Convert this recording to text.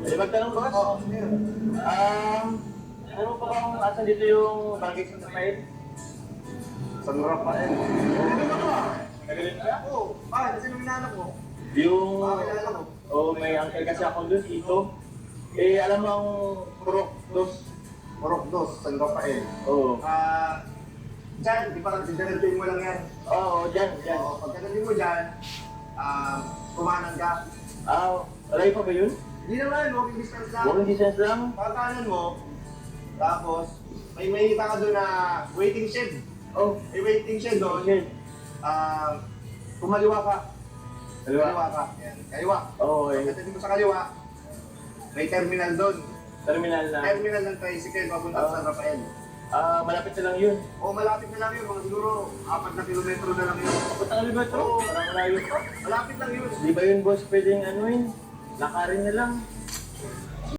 Eh, magtanong boss? Oo. Ano pa bang asan dito yung Barangay San Rafael? San Rafael. Nagalit ka? Oo. Bakit? Kasi nung inaanap ko. Yung... Kilala ko. Oh, may uncle kasi ako doon, ito. Eh, alam mo ang Purok Dos? Morok 2, San Rafael. Oo. Diyan, di ba diretsuhin mo lang yan? Oo, dyan. Oo, pagkagaling mo dyan, kumanan ka. Alay pa ba yun? Hindi naman, walking distance lang. Walking distance lang? Pagkanan mo, tapos may makikita ka doon na waiting shed. Oh, May waiting shed doon. shit. Kumaliwa ka. Kaliwa? Kaliwa ka. Yan, kaliwa. Oo, eh. Pagdating mo sa kaliwa, may terminal doon. Terminal na. Terminal ng tricycle papunta sa San Rafael. Malapit na lang yun. O malapit na lang yun, mga siguro 4 na kilometro na lang yun. Punta ka ba ito? Oo. Parang malayo. Malapit lang yun. Di ba yun, boss, pwedeng ano yun? Lakarin na lang.